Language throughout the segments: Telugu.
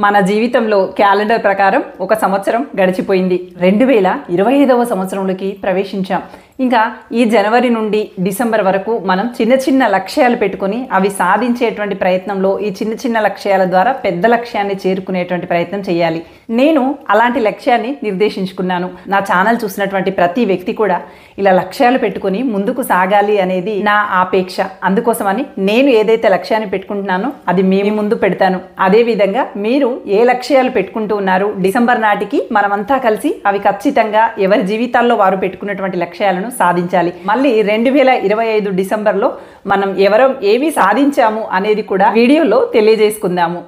మన జీవితంలో క్యాలెండర్ ప్రకారం ఒక సంవత్సరం గడిచిపోయింది. 2025వ సంవత్సరంలోకి ప్రవేశించాం. ఇంకా ఈ జనవరి నుండి డిసెంబర్ వరకు మనం చిన్న చిన్న లక్ష్యాలు పెట్టుకొని అవి సాధించేటువంటి ప్రయత్నంలో ఈ చిన్న చిన్న లక్ష్యాల ద్వారా పెద్ద లక్ష్యాన్ని చేరుకునేటువంటి ప్రయత్నం చేయాలి. నేను అలాంటి లక్ష్యాన్ని నిర్దేశించుకున్నాను. నా ఛానల్ చూసినటువంటి ప్రతి వ్యక్తి కూడా ఇలా లక్ష్యాలు పెట్టుకొని ముందుకు సాగాలి అనేది నా ఆపేక్ష. అందుకోసమని నేను ఏదైతే లక్ష్యాన్ని పెట్టుకుంటున్నానో అది మీ ముందు పెడతాను. అదేవిధంగా మీరు ఏ లక్ష్యాలు పెట్టుకుంటూ ఉన్నారు, డిసెంబర్ నాటికి మనమంతా కలిసి అవి ఖచ్చితంగా ఎవరి జీవితాల్లో వారు పెట్టుకున్నటువంటి లక్ష్యాలను సాధించాలి. మళ్ళీ 2025 డిసెంబర్లో మనం ఎవరం ఏమి సాధించాము అనేది కూడా వీడియోలో తెలియజేసుకుందాము.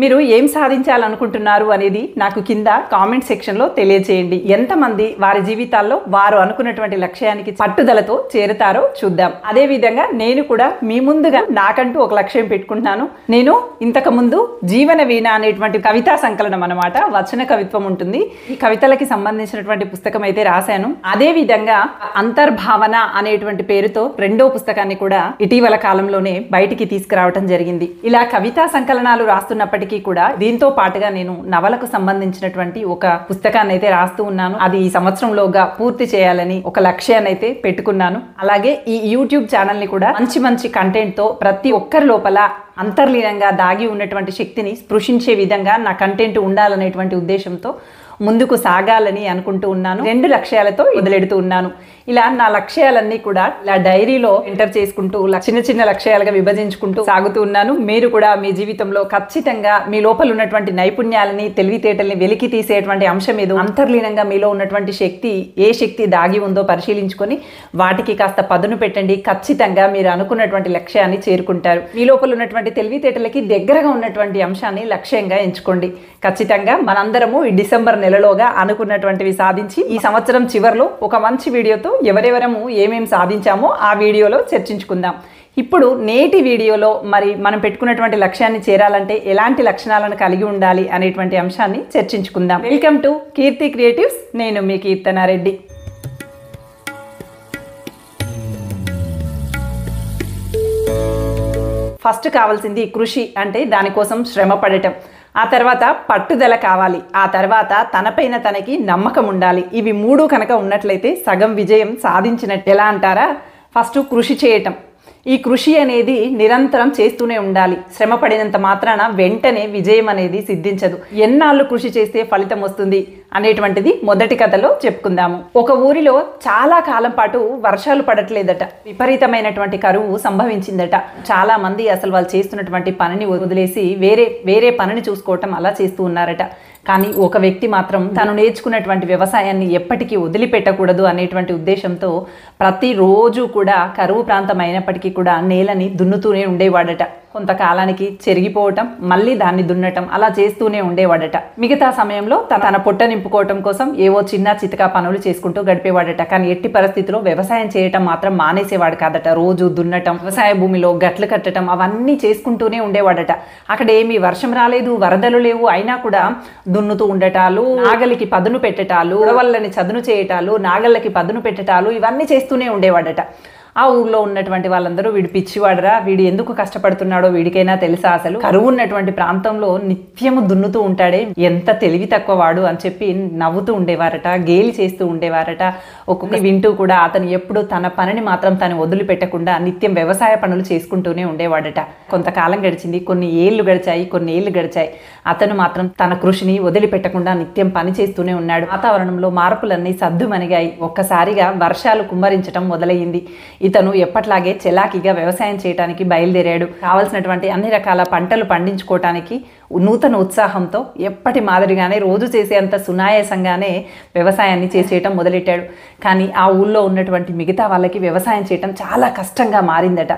మీరు ఏం సాధించాలనుకుంటున్నారు అనేది నాకు కింద కామెంట్ సెక్షన్లో తెలియజేయండి. ఎంతమంది వారి జీవితాల్లో వారు అనుకున్నటువంటి లక్ష్యానికి పట్టుదలతో చేరుతారో చూద్దాం. అదేవిధంగా నేను కూడా మీ ముందుగా నాకంటూ ఒక లక్ష్యం పెట్టుకుంటున్నాను. నేను ఇంతకు ముందు జీవన వీణ అనేటువంటి కవితా సంకలనం అన్నమాట, వచన కవిత్వం ఉంటుంది. ఈ కవితలకి సంబంధించినటువంటి పుస్తకం అయితే రాశాను. అదేవిధంగా అంతర్భావన అనేటువంటి పేరుతో రెండో పుస్తకాన్ని కూడా ఇటీవల కాలంలోనే బయటికి తీసుకురావటం జరిగింది. ఇలా కవితా సంకలనాలు రాస్తున్నప్పటికీ కూడా దీంతో పాటుగా నేను నవలకు సంబంధించినటువంటి ఒక పుస్తకాన్ని అయితే రాస్తూ ఉన్నాను. అది ఈ సంవత్సరంలోగా పూర్తి చేయాలని ఒక లక్ష్యాన్ని అయితే పెట్టుకున్నాను. అలాగే ఈ యూట్యూబ్ ఛానల్ ని కూడా మంచి మంచి కంటెంట్ తో ప్రతి ఒక్కరి లోపల అంతర్లీనంగా దాగి ఉన్నటువంటి శక్తిని స్పృశించే విధంగా నా కంటెంట్ ఉండాలనేటువంటి ఉద్దేశంతో ముందుకు సాగాలని అనుకుంటూ ఉన్నాను. 2 లక్ష్యాలతో మొదలెడుతూ ఉన్నాను. ఇలా నా లక్ష్యాలన్నీ కూడా ఇలా డైరీలో ఎంటర్ చేసుకుంటూ చిన్న చిన్న లక్ష్యాలుగా విభజించుకుంటూ సాగుతూ ఉన్నాను. మీరు కూడా మీ జీవితంలో ఖచ్చితంగా మీ లోపల ఉన్నటువంటి నైపుణ్యాలని, తెలివితేటల్ని వెలికి తీసేటువంటి అంశం ఏదో అంతర్లీనంగా మీలో ఉన్నటువంటి శక్తి, ఏ శక్తి దాగి ఉందో పరిశీలించుకొని వాటికి కాస్త పదును పెట్టండి. ఖచ్చితంగా మీరు అనుకున్నటువంటి లక్ష్యాన్ని చేరుకుంటారు. మీ లోపల ఉన్నటువంటి తెలివితేటలకి దగ్గరగా ఉన్నటువంటి అంశాన్ని లక్ష్యంగా ఎంచుకోండి. ఖచ్చితంగా మనందరము ఈ డిసెంబర్ నెలలోగా అనుకున్నటువంటివి సాధించి ఈ సంవత్సరం చివరిలో ఒక మంచి వీడియోతో ఎవరెవరము ఏమేమి సాధించామో ఆ వీడియోలో చర్చించుకుందాం. ఇప్పుడు నేటి వీడియోలో మరి మనం పెట్టుకున్నటువంటి లక్ష్యాన్ని చేరాలంటే ఎలాంటి లక్షణాలను కలిగి ఉండాలి అనేటువంటి అంశాన్ని చర్చించుకుందాం. Welcome to Keerthi creatives. నేను మీ కీర్తనారెడ్డి. ఫస్ట్ కావాల్సింది కృషి, అంటే దానికోసం శ్రమ పడటం. ఆ తర్వాత పట్టుదల కావాలి. ఆ తర్వాత తనపైన తనకి నమ్మకం ఉండాలి. ఇవి 3 కనుక ఉన్నట్లయితే సగం విజయం సాధించినట్టు. ఎలా అంటారా? ఫస్ట్ కృషి చేయటం. ఈ కృషి అనేది నిరంతరం చేస్తూనే ఉండాలి. శ్రమ పడినంత మాత్రాన వెంటనే విజయం అనేది సిద్ధించదు. ఎన్నాళ్ళు కృషి చేస్తే ఫలితం వస్తుంది అనేటువంటిది మొదటి కథలో చెప్పుకుందాము. ఒక ఊరిలో చాలా కాలం పాటు వర్షాలు పడట్లేదట. విపరీతమైనటువంటి కరువు సంభవించిందట. చాలా మంది అసలు వాళ్ళు చేస్తున్నటువంటి పనిని వదిలేసి వేరే పనిని చూసుకోవటం అలా చేస్తూ ఉన్నారట. కానీ ఒక వ్యక్తి మాత్రం తను నేర్చుకున్నటువంటి వ్యవసాయాన్ని ఎప్పటికీ వదిలిపెట్టకూడదు అనేటువంటి ఉద్దేశంతో ప్రతిరోజు కూడా కరువు ప్రాంతం అయినప్పటికీ కూడా నేలని దున్నుతూనే ఉండేవాడట. కొంతకాలానికి చెరిగిపోవటం, మళ్ళీ దాన్ని దున్నటం, అలా చేస్తూనే ఉండేవాడట. మిగతా సమయంలో తన పొట్ట నింపుకోవటం కోసం ఏవో చిన్న చితకా పనులు చేసుకుంటూ గడిపేవాడట. కానీ ఎట్టి పరిస్థితిలో వ్యవసాయం చేయటం మాత్రం మానేసేవాడు కాదట. రోజు దున్నటం, వ్యవసాయ భూమిలో గట్లు కట్టడం, అవన్నీ చేసుకుంటూనే ఉండేవాడట. అక్కడ ఏమీ వర్షం రాలేదు, వరదలు లేవు, అయినా కూడా దున్నుతూ ఉండటాలు, నాగలికి పదును పెట్టటాలు, ఉడవళ్ళని చదును చేయటాలు, నాగళ్ళకి పదును పెట్టటాలు, ఇవన్నీ చేస్తూనే ఉండేవాడట. ఆ ఊర్లో ఉన్నటువంటి వాళ్ళందరూ వీడు పిచ్చివాడరా, వీడు ఎందుకు కష్టపడుతున్నాడో వీడికైనా తెలుసా, అసలు కరువు ఉన్నటువంటి ప్రాంతంలో నిత్యము దున్నుతూ ఉంటాడే, ఎంత తెలివి తక్కువ వాడు అని చెప్పి నవ్వుతూ ఉండేవారట, గేలి చేస్తూ ఉండేవారట. ఒక్కొక్క వింటూ కూడా అతను ఎప్పుడు తన పనిని మాత్రం తను వదిలిపెట్టకుండా నిత్యం వ్యవసాయ పనులు చేసుకుంటూనే ఉండేవాడట. కొంతకాలం గడిచింది, కొన్ని ఏళ్ళు గడిచాయి. అతను మాత్రం తన కృషిని వదిలిపెట్టకుండా నిత్యం పని చేస్తూనే ఉన్నాడు. వాతావరణంలో మార్పులన్నీ సద్దుమణిగాయి. ఒక్కసారిగా వర్షాలు కుమ్మరించడం మొదలయ్యింది. ఇతను ఎప్పట్లాగే చెలాకిగా వ్యవసాయం చేయడానికి బయలుదేరాడు. కావలసినటువంటి అన్ని రకాల పంటలు పండించుకోవటానికి నూతన ఉత్సాహంతో ఎప్పటి మాదిరిగానే రోజు చేసేంత సునాయాసంగానే వ్యవసాయాన్ని చేసేయటం మొదలెట్టాడు. కానీ ఆ ఊళ్ళో ఉన్నటువంటి మిగతా వాళ్ళకి వ్యవసాయం చేయటం చాలా కష్టంగా మారిందట.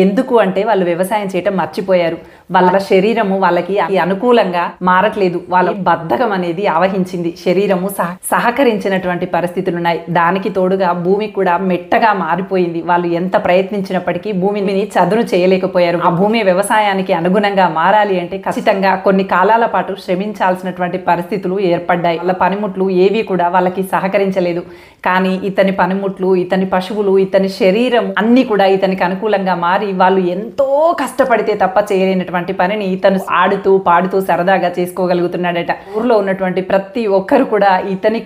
ఎందుకు అంటే వాళ్ళు వ్యవసాయం చేయటం మర్చిపోయారు. వాళ్ళ శరీరము వాళ్ళకి అనుకూలంగా మారట్లేదు. వాళ్ళ బద్ధకం అనేది ఆవహించింది. శరీరము సహకరించినటువంటి పరిస్థితులు ఉన్నాయి. దానికి తోడుగా భూమి కూడా మెట్టగా మారిపోయింది. వాళ్ళు ఎంత ప్రయత్నించినప్పటికీ భూమిని చదును చేయలేకపోయారు. ఆ భూమి వ్యవసాయానికి అనుగుణంగా మారాలి అంటే ఖచ్చితంగా కొన్ని కాలాల పాటు శ్రమించాల్సినటువంటి పరిస్థితులు ఏర్పడ్డాయి. వాళ్ళ పనిముట్లు ఏవి కూడా వాళ్ళకి సహకరించలేదు. కానీ ఇతని పనిముట్లు, ఇతని పశువులు, ఇతని శరీరం అన్ని కూడా ఇతనికి అనుకూలంగా మారి మారి వాళ్ళు ఎంతో కష్టపడితే తప్ప చేయలేనటువంటి పనిని ఇతను ఆడుతూ పాడుతూ సరదాగా చేసుకోగలుగుతున్నాడట. ఊర్లో ఉన్నటువంటి ప్రతి ఒక్కరు కూడా ఇతని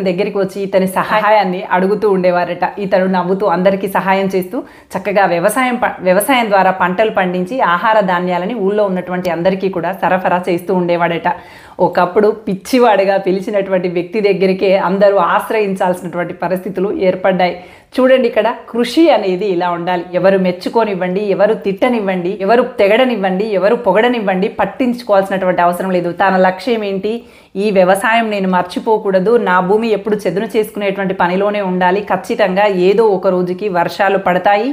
దగ్గరికి వచ్చి ఇతని సహాయాన్ని అడుగుతూ ఉండేవారట. ఇతడు నవ్వుతూ అందరికీ సహాయం చేస్తూ చక్కగా వ్యవసాయం ద్వారా పంటలు పండించి ఆహార ధాన్యాలని ఊళ్ళో ఉన్నటువంటి అందరికీ కూడా సరఫరా చేస్తూ ఉండేవాడట. ఒకప్పుడు పిచ్చివాడిగా పిలిచినటువంటి వ్యక్తి దగ్గరికే అందరూ ఆశ్రయించాల్సినటువంటి పరిస్థితులు ఏర్పడ్డాయి. చూడండి, ఇక్కడ కృషి అనేది ఇలా ఉండాలి. ఎవరు మెచ్చుకోనివ్వండి, ఎవరు తిట్టనివ్వండి, ఎవరు తెగడనివ్వండి, ఎవరు పొగడనివ్వండి, పట్టించుకోవాల్సినటువంటి అవసరం లేదు. తన లక్ష్యం ఏంటి? ఈ వ్యవసాయం నేను మర్చిపోకూడదు, నా భూమి ఎప్పుడు చదును చేసుకునేటువంటి పనిలోనే ఉండాలి, ఖచ్చితంగా ఏదో ఒక రోజుకి వర్షాలు పడతాయి,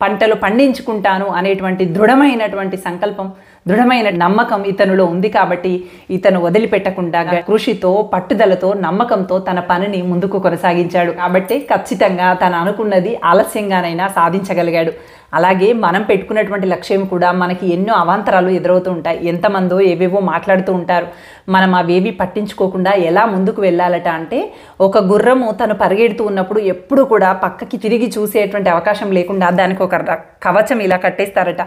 పంటలు పండించుకుంటాను అనేటువంటి దృఢమైనటువంటి సంకల్పం, దృఢమైన నమ్మకం ఇతనులో ఉంది. కాబట్టి ఇతను వదిలిపెట్టకుండా కృషితో, పట్టుదలతో, నమ్మకంతో తన పనిని ముందుకు కొనసాగించాడు. కాబట్టి ఖచ్చితంగా తను అనుకున్నది ఆలస్యంగానైనా సాధించగలిగాడు. అలాగే మనం పెట్టుకున్నటువంటి లక్ష్యం కూడా మనకి ఎన్నో అవాంతరాలు ఎదురవుతూ ఉంటాయి. ఎంతమందో ఏవేవో మాట్లాడుతూ ఉంటారు. మనం అవేవి పట్టించుకోకుండా ఎలా ముందుకు వెళ్ళాలట అంటే, ఒక గుర్రము తను పరిగెడుతూ ఉన్నప్పుడు ఎప్పుడు కూడా పక్కకి తిరిగి చూసేటువంటి అవకాశం లేకుండా దానికి ఒక కవచం ఇలా కట్టేస్తారట.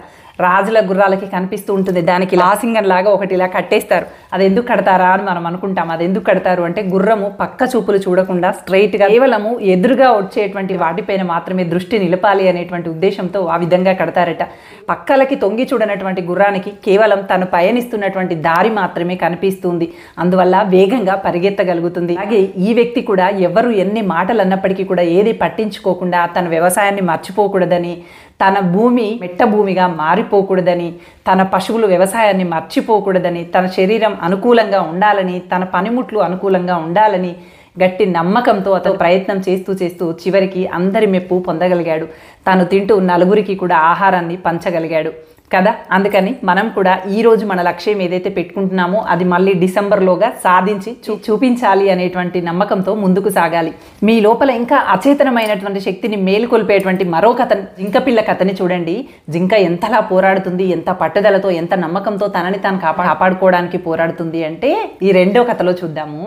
రాజుల గుర్రాలకి కనిపిస్తూ ఉంటుంది, దానికి లాసింగం లాగా ఒకటి ఇలా కట్టేస్తారు. అది ఎందుకు కడతారా అని మనం అనుకుంటాం. అది ఎందుకు కడతారు అంటే, గుర్రము పక్క చూపులు చూడకుండా స్ట్రైట్గా కేవలము ఎదురుగా వచ్చేటువంటి వాటిపైన మాత్రమే దృష్టి నిలపాలి అనేటువంటి ఉద్దేశంతో ఆ విధంగా కడతారట. పక్కలకి తొంగి చూడనటువంటి గుర్రానికి కేవలం తను పయనిస్తున్నటువంటి దారి మాత్రమే కనిపిస్తుంది, అందువల్ల వేగంగా పరిగెత్తగలుగుతుంది. అలాగే ఈ వ్యక్తి కూడా ఎవరు ఎన్ని మాటలు అన్నప్పటికీ కూడా ఏది పట్టించుకోకుండా తన వ్యవసాయాన్ని మర్చిపోకూడదని, తన భూమి మెట్ట భూమిగా మారిపోకూడదని, తన పశువులు వ్యవసాయాన్ని మర్చిపోకూడదని, తన శరీరం అనుకూలంగా ఉండాలని, తన పనిముట్లు అనుకూలంగా ఉండాలని గట్టి నమ్మకంతో అతను ప్రయత్నం చేస్తూ చివరికి అందరి మెప్పు పొందగలిగాడు. తాను తింటూ నలుగురికి కూడా ఆహారాన్ని పంచగలిగాడు కదా. అందుకని మనం కూడా ఈరోజు మన లక్ష్యం ఏదైతే పెట్టుకుంటున్నామో అది మళ్ళీ డిసెంబర్లోగా సాధించి చూపించాలి అనేటువంటి నమ్మకంతో ముందుకు సాగాలి. మీ లోపల ఇంకా అచేతనమైనటువంటి శక్తిని మేలుకొల్పేటువంటి మరో కథ, జింకపిల్ల కథని చూడండి. జింక ఎంతలా పోరాడుతుంది, ఎంత పట్టుదలతో, ఎంత నమ్మకంతో తనని తాను కాపాడుకోవడానికి పోరాడుతుంది అంటే ఈ రెండో కథలో చూద్దాము.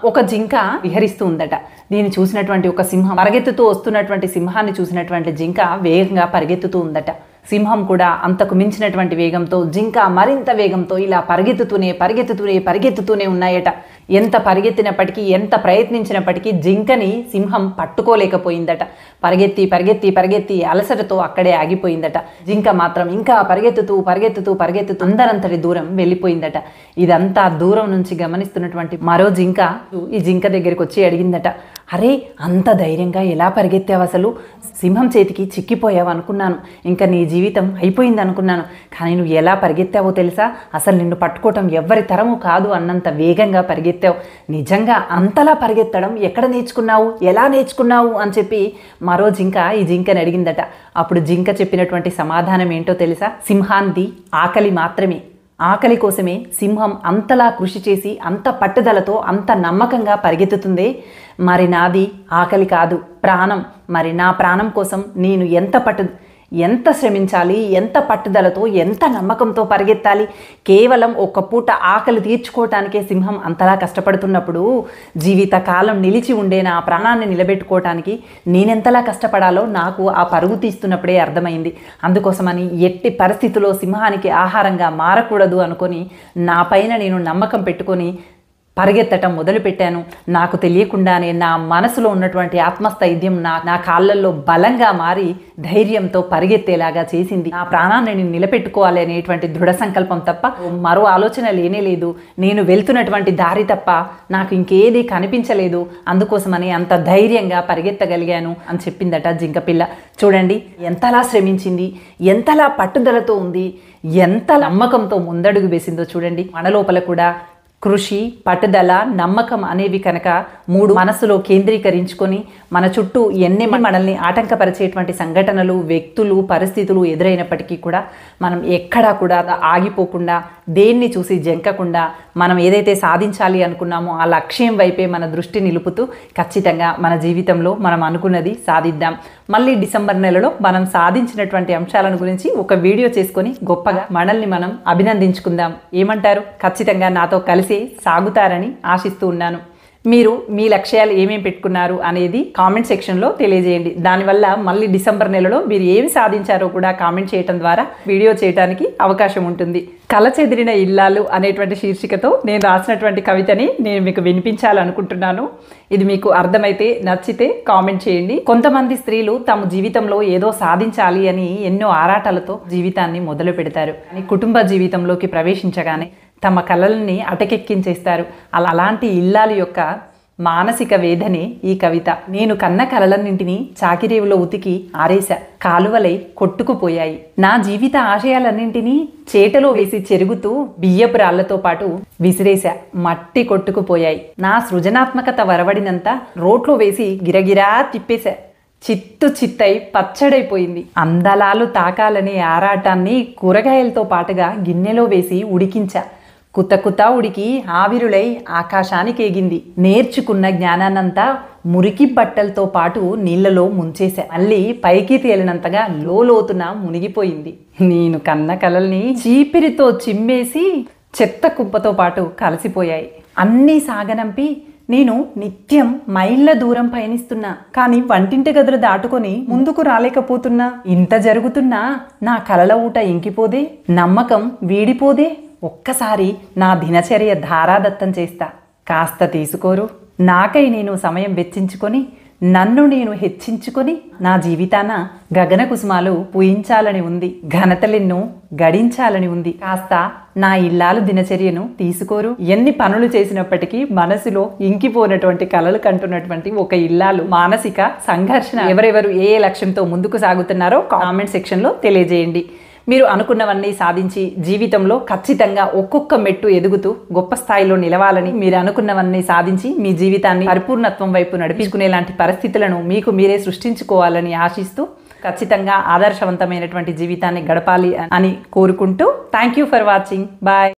ఒక జింక విహరిస్తూ ఉందట. దీన్ని చూసినటువంటి ఒక సింహం, పరిగెత్తుతూ వస్తున్నటువంటి సింహాన్ని చూసినటువంటి జింక వేగంగా పరిగెత్తుతూ ఉందట. సింహం కూడా అంతకు మించినటువంటి వేగంతో, జింక మరింత వేగంతో ఇలా పరిగెత్తుతూనే ఉన్నాయట. ఎంత పరిగెత్తినప్పటికీ, ఎంత ప్రయత్నించినప్పటికీ జింకని సింహం పట్టుకోలేకపోయిందట. పరిగెత్తి అలసటతో అక్కడే ఆగిపోయిందట. జింక మాత్రం ఇంకా పరిగెత్తుతూ అందరంతటి దూరం వెళ్ళిపోయిందట. ఇదంతా దూరం నుంచి గమనిస్తున్నటువంటి మరో జింక ఈ జింక దగ్గరికి వచ్చి అడిగిందట, అరే అంత ధైర్యంగా ఎలా పరిగెత్తావు, అసలు సింహం చేతికి చిక్కిపోయావు అనుకున్నాను, ఇంకా నీ జీవితం అయిపోయింది అనుకున్నాను, కానీ నువ్వు ఎలా పరిగెత్తావో తెలుసా, అసలు నిన్ను పట్టుకోవటం ఎవ్వరి తరము కాదు అన్నంత వేగంగా పరిగెత్తావు, నిజంగా అంతలా పరిగెత్తడం ఎక్కడ నేర్చుకున్నావు, ఎలా నేర్చుకున్నావు అని చెప్పి మరో జింక ఈ జింకని అడిగిందట. అప్పుడు జింక చెప్పినటువంటి సమాధానం ఏంటో తెలుసా, సింహాంది ఆకలి మాత్రమే, ఆకలి కోసమే సింహం అంతలా కృషి చేసి అంత పట్టుదలతో అంత నమ్మకంగా పరిగెత్తుతుందే, మరి నాది ఆకలి కాదు, ప్రాణం. మరి నా ప్రాణం కోసం నేను ఎంత శ్రమించాలి, ఎంత పట్టుదలతో, ఎంత నమ్మకంతో పరిగెత్తాలి. కేవలం ఒక్క పూట ఆకలి తీర్చుకోవటానికే సింహం అంతలా కష్టపడుతున్నప్పుడు జీవితకాలం నిలిచి ఉండే నా ప్రాణాన్ని నిలబెట్టుకోవటానికి నేనెంతలా కష్టపడాలో నాకు ఆ పరుగు తీస్తున్నప్పుడే అర్థమైంది. అందుకోసమని ఎట్టి పరిస్థితుల్లో సింహానికి ఆహారంగా మారకూడదు అనుకొని నా పైన నేను నమ్మకం పెట్టుకొని పరిగెత్తటం మొదలుపెట్టాను. నాకు తెలియకుండానే నా మనసులో ఉన్నటువంటి ఆత్మస్థైర్యం నా కాళ్ళల్లో బలంగా మారి ధైర్యంతో పరిగెత్తేలాగా చేసింది. నా ప్రాణాన్ని నేను నిలబెట్టుకోవాలి అనేటువంటి దృఢ సంకల్పం తప్ప మరో ఆలోచన లేనే లేదు. నేను వెళ్తున్నటువంటి దారి తప్ప నాకు ఇంకేది కనిపించలేదు. అందుకోసమని అంత ధైర్యంగా పరిగెత్తగలిగాను అని చెప్పిందట జింకపిల్ల. చూడండి ఎంతలా శ్రమించింది, ఎంతలా పట్టుదలతో ఉంది, ఎంత నమ్మకంతో ముందడుగు వేసిందో చూడండి. మన లోపల కూడా కృషి, పట్టుదల, నమ్మకం అనేవి కనుక మూడు మనసులో కేంద్రీకరించుకొని మన చుట్టూ ఎన్ని మనల్ని ఆటంకపరిచేటువంటి సంఘటనలు, వ్యక్తులు, పరిస్థితులు ఎదురైనప్పటికీ కూడా మనం ఎక్కడా కూడా ఆగిపోకుండా, దేన్ని చూసి జంకకుండా మనం ఏదైతే సాధించాలి అనుకున్నామో ఆ లక్ష్యం వైపే మన దృష్టి నిలుపుతూ ఖచ్చితంగా మన జీవితంలో మనం అనుకున్నది సాధిద్దాం. మళ్ళీ డిసెంబర్ నెలలో మనం సాధించినటువంటి అంశాలను గురించి ఒక వీడియో చేసుకొని గొప్పగా మనల్ని మనం అభినందించుకుందాం. ఏమంటారు? ఖచ్చితంగా నాతో కలిసి సాగుతారని ఆశిస్తూ ఉన్నాను. మీరు మీ లక్ష్యాలు ఏమేమి పెట్టుకున్నారు అనేది కామెంట్ సెక్షన్లో తెలియజేయండి. దానివల్ల మళ్ళీ డిసెంబర్ నెలలో మీరు ఏమి సాధించారో కూడా కామెంట్ చేయడం ద్వారా వీడియో చేయడానికి అవకాశం ఉంటుంది. కల చెదిరిన ఇల్లాలు అనేటువంటి శీర్షికతో నేను రాసినటువంటి కవితని నేను మీకు వినిపించాలనుకుంటున్నాను. ఇది మీకు అర్థమైతే నచ్చితే కామెంట్ చేయండి. కొంతమంది స్త్రీలు తమ జీవితంలో ఏదో సాధించాలి అని ఎన్నో ఆరాటాలతో జీవితాన్ని మొదలు పెడతారు. కుటుంబ జీవితంలోకి ప్రవేశించగానే తమ కలల్ని అటకెక్కించేస్తారు. అలాంటి ఇల్లాలు యొక్క మానసిక వేదనే ఈ కవిత. నేను కన్న కలలన్నింటినీ చాకిరేవులో ఉతికి ఆరేశా, కాలువలై కొట్టుకుపోయాయి. నా జీవిత ఆశయాలన్నింటినీ చేటలో వేసి చెరుగుతూ బియ్యపు రాళ్లతో పాటు విసిరేశా, మట్టి కొట్టుకుపోయాయి. నా సృజనాత్మకత వరవడినంత రోట్లో వేసి గిరగిరా తిప్పేశా, చిత్తు చిత్తై పచ్చడైపోయింది. అందలాలు తాకాలనే ఆరాటాన్ని కూరగాయలతో పాటుగా గిన్నెలో వేసి ఉడికించా, కుత కుత ఉడికి ఆవిరులై ఆకాశానికి ఎగింది. నేర్చుకున్న జ్ఞానాన్నంతా మురికి బట్టలతో పాటు నీళ్లలో ముంచేశా, మళ్ళీ పైకి తేలినంతగా లోతున మునిగిపోయింది. నేను కన్న కలల్ని చీపిరితో చిమ్మేసి చెత్త కుప్పతో పాటు కలిసిపోయాయి. అన్నీ సాగనంపి నేను నిత్యం మైళ్ళ దూరం పయనిస్తున్నా, కానీ వంటింటి గదులు దాటుకొని ముందుకు రాలేకపోతున్నా. ఇంత జరుగుతున్నా నా కలల ఊట ఇంకిపోదే, నమ్మకం వీడిపోదే. ఒక్కసారి నా దినచర్య ధారాదత్తం చేస్తా, కాస్త తీసుకోరు. నాకై నేను సమయం వెచ్చించుకొని నన్ను నేను హెచ్చించుకొని నా జీవితాన గగన కుసుమాలు పూయించాలని ఉంది, ఘనతలెన్నో గడించాలని ఉంది. కాస్త నా ఇల్లాలు దినచర్యను తీసుకోరు. ఎన్ని పనులు చేసినప్పటికీ మనసులో ఇంకిపోయినటువంటి కలలు కంటున్నటువంటి ఒక ఇల్లాలు మానసిక సంఘర్షణ. ఎవరెవరు ఏ లక్ష్యంతో ముందుకు సాగుతున్నారో కామెంట్ సెక్షన్లో తెలియజేయండి. మీరు అనుకున్నవన్నీ సాధించి జీవితంలో ఖచ్చితంగా ఒక్కొక్క మెట్టు ఎదుగుతూ గొప్ప స్థాయిలో నిలవాలని, మీరు అనుకున్నవన్నీ సాధించి మీ జీవితాన్ని పరిపూర్ణత్వం వైపు నడిపించుకునేలాంటి పరిస్థితులను మీకు మీరే సృష్టించుకోవాలని ఆశిస్తూ ఖచ్చితంగా ఆదర్శవంతమైనటువంటి జీవితాన్ని గడపాలి అని కోరుకుంటూ thank you for watching. Bye.